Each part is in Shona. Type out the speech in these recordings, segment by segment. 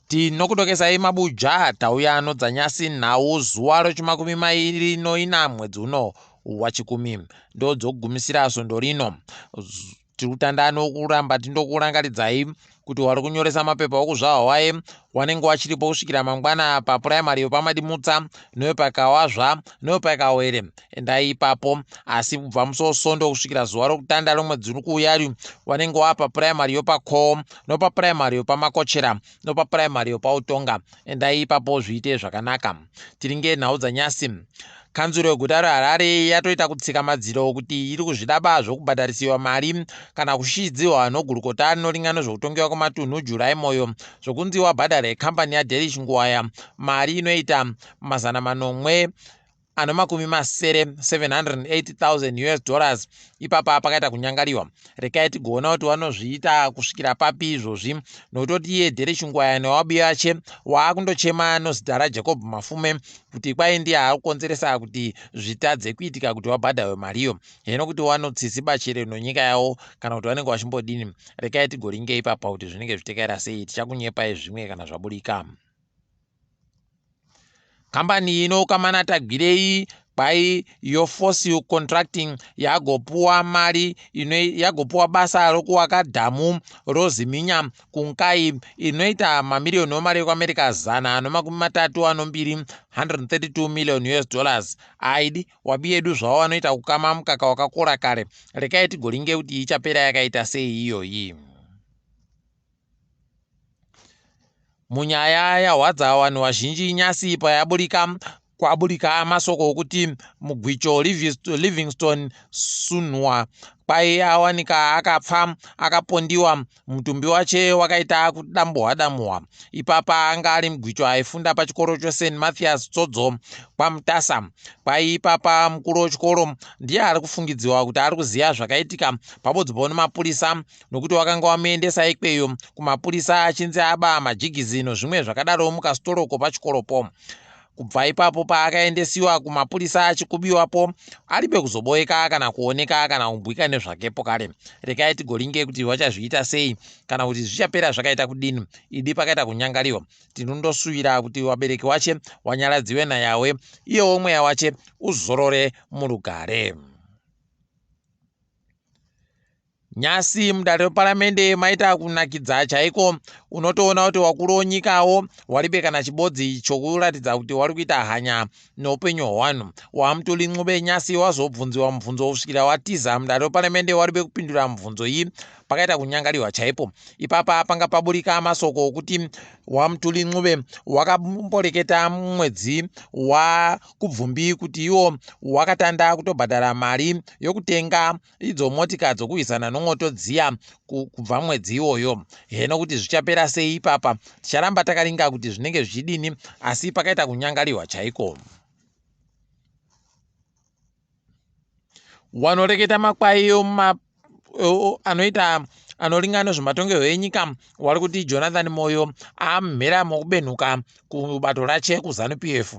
Tinokudokesai mabuja tauya dzanyasi nhau zuva rochimakumi mairi noina mwedzi uno waChikumi ndo dzogumisira svondo rino. Tirikutandano kuramba tindokurangaridzai kuti wari kunyoresa mapepa okuzvawawaye wanenge wachiripo kusvikira mangwana papuraimari yopamadimutsa neyopakawazva neyopakawere endai ipapo, asi kubva musosondo kusvikira zuva rokutanda romwedzi uri kuuya wanenge wapa puraimari yopakoo nopapuraimari yopamakochera nopapuraimari yopautonga endai ipapo zviite zvakanaka. Tiringe nhau dzanyasi. Kanzuru yeguta reHarare yatoita kutsika madziro kuti iri kuzvidaba zvokubhadharisiwa mari kana kushidziwa nogurukota rinoringana zvokutongewa kwematunhu Jurai moyo zvokunzi wabhadhare kambani yaDelishingwaya mari inoita $800,000 $780,000 ipapa pakaita kunyangariwa. Rekai tigoona kuti wanozviita kusvikira papi izvozvi, nokutoti iye Delishingwaya newabiyache waakundochema nozita raJacob Mafume kuti kwai ndiye akukonzeresa kuti zvitadze kuitika kuti wabhadhawe mariyo. Hino kuti wanotsisiba chere nonyika yawo kana kuti wanenge wachimbodini. Rekai tigoringei ipapa kuti zvinenge zvitekaira sei, tichakunyepai zvimwe kana zvaburika. Kambani ino kamanata gwirei kwai yoFossil Contracting yagopuwa mari yagopuwa basa rokuwaka dhamu roziminya kunkai inoita mamiliyoni omari ekuAmerica $132 $132 million. Aidi wabi yedu zvavo wanoita kukama mukaka wakakora kare. Rekai tigoringe kuti ichapera yakaita sei iyoyi. Munyaya yahwadza vanhu vazhinji nyasi kwaburika masoko okuti mugwicho Livingstone Sunhwa kwai awanika akapfa akapondiwa, mutumbi wache wakaita kudambuhwa. Ipapa anga ari mugwicho aifunda pachikoro choSt Mathias Tsodzo kwaMutasa. Kwai ipapa mukuru wechikoro ndiye ari kufungidziwa kuti ari kuziva zvakaitika pabodzwa nemapurisa, nokuti wakanga wamuendesa ikweyo kumapurisa achinzi aba majigizi nezvimwe zvakadaro mukasitoroko pachikoropo. Kubva ipapo paakaendesiwa kumapurisa achikubiwapo aribe kuzoboyeka kana kuoneka kana kumbwika nezvakepo kare. Rekai tigoringe kuti wachazviita sei kana kuti zvichapera zvakaita kudini. Idi pakaita kunyangariwa. Tinondosuvira kuti wabereki wache wanyaradziwe nayawe, iyewo mweya wache uzorore murugare. Nyasi mudare reparamende maita kunakidza chaiko, unotoona kuti wakuru wonyikawo waribe kana chibodzi chokuratidza kuti wari kuita hanya neupenyu hwevanhu. Wamutuli nyasi wazobvunziwa mubvunzo kusvikira watiza mudare reparamende waribe kupindura mubvunzo iyi pakaita kunyangariwa chaipo. Ipapa panga paburika masoko okuti wamutuli wakamboreketa mwedzi wakubvumbi kuti iwo wakatanda kutobhadhara mari yokutenga idzo motika dzokuisana nomwoto dziya kubva mwedzi iwoyo. Heno kuti zvichapera sei ipapa ticharamba takaringa kuti zvinenge zvichidini, asi pakaita kunyangariwa chaiko. Wanoreketa makwai anoringana zvematongero enyika wari kuti Jonathan Moyo amhera mokubenhuka kubato rache kuZANU-PF.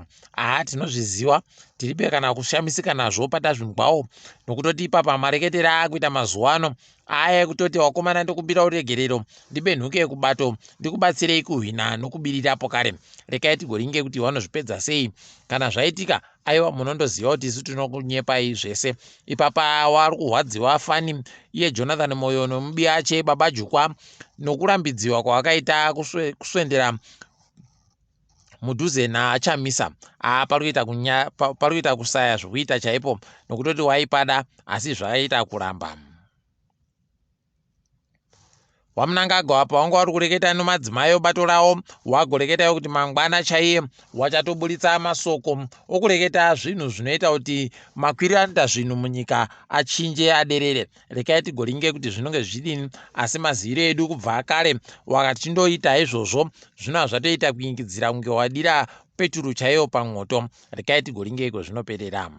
Tinozviziva, tiribe kana kushamisika nazvo patazvingwawo, nokutoti ipapa mareketero akuita mazuva ano aya ekutoti wakomana ndokubira uregerero ndibenhuke kubato ndikubatsirei kuhwina nokubirirapo kare. Rekai tigoringe kuti wanozvipedza sei kana zvaitika. Aiwa, munondoziva kuti isu tinokunyepai zvese. Ipapa wari kuhwadziwa fani iye Jonathan Moyo nomubiyache baba Jukwa nokurambidziwa kwawakaita kuswendera mudhuze naChamisa. Parikuita kusaya zvokuita chaipo, nokutoti waipada asi zvakaita kuramba. Wamunangagwa apa wanga wari kureketa nomadzimai obato rawo, wagoreketayo kuti mangwana chaiye wachatoburitsa masoko okureketa zvinhu zvinoita kuti makwiriro anoita zvinhu munyika achinje aderere. Rekai tigoringe kuti zvinonge zvidini, asi maziviro edu kubva kare wakatindoita izvozvo zvino zvatoita kuingidzira kunge wadira peturu chaiyo pamwoto. Rekai tigoringe iko zvinoperera.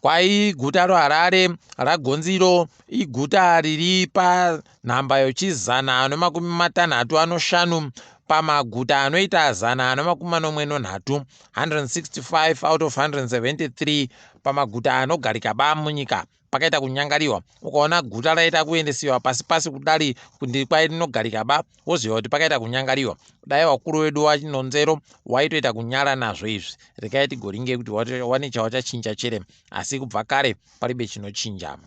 Kwai guta reHarare ragonziro iguta riri panhamba yochizana nomakumi matanhatu anoshanu pamaguta anoita 113, 165 out of 173 pamaguta anogarika ba munyika pakaita kunyangariwa. Ukaona guta raita kuendesiwa pasi pasi kudari kuti kwai rinogarika ba, woziva kuti pakaita kunyangariwa. Dai wakuru wedu waChinonzero waitoita kunyara nazvo izvi, rekai tigoringe kuti wane chawachachinja chere, asi kubva kare paribe chinochinja.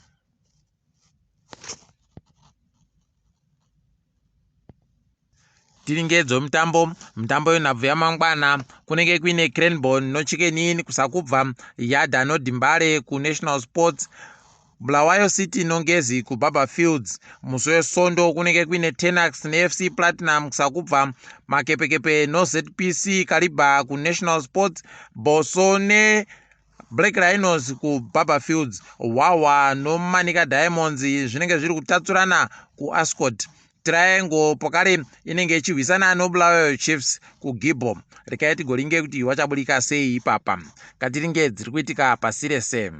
Tiringedzo mutambo yonhabvu yamangwana kunenge kuine Cranbourne noChicken kusakubva Yada noDimbare kuNational Sports, Bulawayo City nongezi kuBarberfields. Musi weSondo kunenge kuine Tenax neFC Platinum kusakubva Makepekepe noZPC Kariba kuNational Sports, Boso neBlack Rhinos kuBarberfields, Wawa noManika Diamonds zvinenge zviri kutatsurana kuAscot. Triangle pokare inenge ichihwisana noBulawayo Chiefs kuGibbo. Rekai tigoringe kuti wachaburika sei ipapa. Katiringe dziri kuitika pasirese.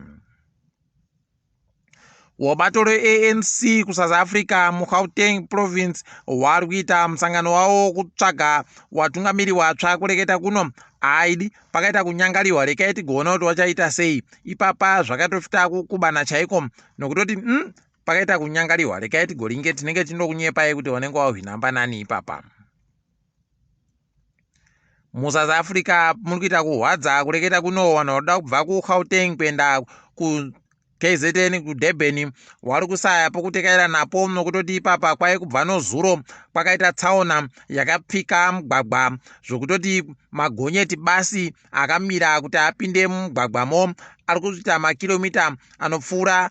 Wabato ANC kuSouth Africa muGauteng province wari kuita musangano wavo kutsvaga watungamiri watsva kureketa kuno aidi pakaita kunyangariwa. Rekai tigoona kuti wachaita sei ipapa. Zvakatofita kukubana chaiko nokutoti pakaita kunyangariwa. Rekai tigoringe tinenge tinokunyepai kuti wanenge wahwinamba nani ipapa. MuSouth Africa muri kuita kuhwadza kureketa kuno vanhu varuda kubva kuGauteng kuenda KZN kuDurban wari kusaya pokutekaira napo nokutoti ipapa kwai kubva nozuro kwakaita tsaona yakapfika mugwagwa zvokutoti magonyeti basi akamira kuti apinde mugwagwamo ari kuita makilomita anopfuura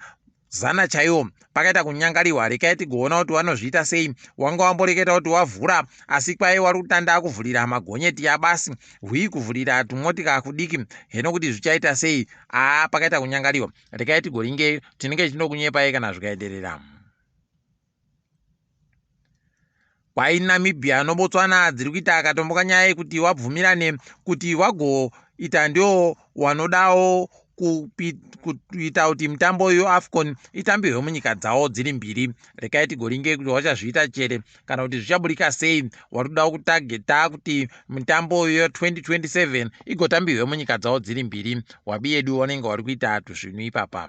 100 chaiwo. Pakaita kunyangariwa. Rekai tigoona kuti vanozviita sei. Wanga wamboreketa kuti wavhura asi kwai wari kutanda kuvhurira magonyeti abasi hwi kuvhurira tumotika kudiki. Heno kuti zvichaita sei? Pakaita kunyangariwa. Rekai tigoringe tinenge tinokunyepai kana zvikaenderera. Kwai Namibia noBotswana dziri kuita akatomboka nyaya yekuti wabvumirane kuti wagoita ndio wanodawo kuita kuti mitambo yoAFCON itambirwe munyika dzawo dziri mbiri. Rekai tigoringe kuti wachazviita chere kana kuti zvichaburika sei. Wari kuda kutageta kuti mitambo yo2027 igotambirwe munyika dzawo dziri mbiri. Wabi yedu wanenge wari kuita tuzvinhu ipapa.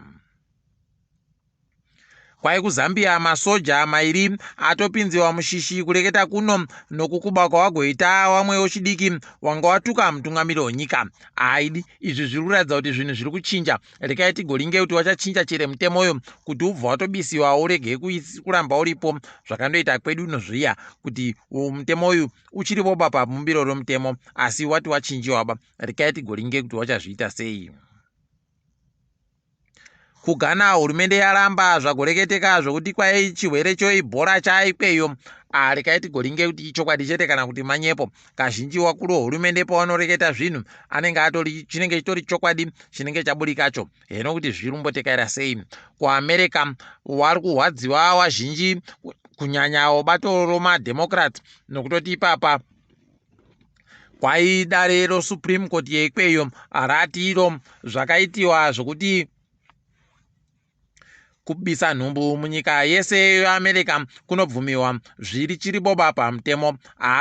Kwai kuZambia masoja mairi atopinziwa mushishi kureketa kuno nokukuba kwawagoita wamwe wechidiki wanga watuka mutungamiri wenyika aidi. Izvi zviri kuratidza kuti zvinhu zviri kuchinja. Rekai tigoringe kuti wachachinja chere mutemoyo kuti ubva watobisiwa urege kuramba uripo zvakandoita kwedu nozviya kuti mutemo uyu uchiripo bapa mumbiro romutemo asi wati wachinjiwaba. Rekai tigoringe kuti wachazviita sei. Kugana hurumende yaramba zvagoreketeka zvokuti kwai chirwere choibhora chaikweyo. Rekai tigoringe kuti chokwadi chete kana kuti manyepo. Kazhinji wakuru hurumende pawanoreketa zvinhu chinenge chitori chokwadi chinenge chaburikacho. Heno kuti zvirumbotekaira sei. KuAmerica wari kuhwadziwa wazhinji kunyanya wabato romaDemocrat nokutoti ipapa kwai dare roSupreme Court yeikweyo ratiro zvakaitiwa zvokuti kubisa nhumbu munyika yese yeAmerica kunobvumiwa zviri chiripo bapa mutemo.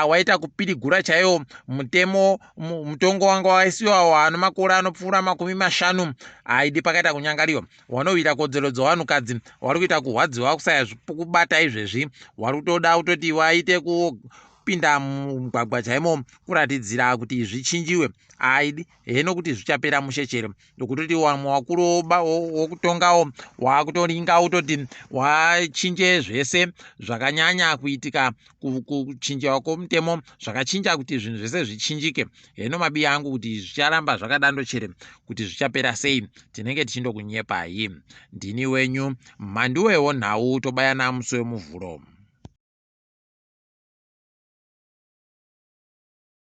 Waita kupirigura chaiwo mutemo. Mutongo wanga waisiwa wano makore anopfuura 50 aidi pakaita kunyangariwa. Wanoita kodzero dzevanhukadzi wari kuita kuhwadziwa kusaya kubata izvezvi. Wari kutoda kutoti waite kupinda mugwagwa chaimo kuratidzira kuti zvichinjiwe aidi. Heno kuti zvichapera mushechere ndokutoti wamwe wakuru wokutongawo wakutoringa utoti wachinje zvese zvakanyanya kuitika kuchinjiwa kwomutemo zvakachinja kuti zvinhu zvese zvichinjike. Heno mabi angu kuti zvicharamba zvakadando chere kuti zvichapera sei tinenge tichindokunyepai. Ndini wenyu Mhanduwe WeNhau tobaya namusi wemuvhuro.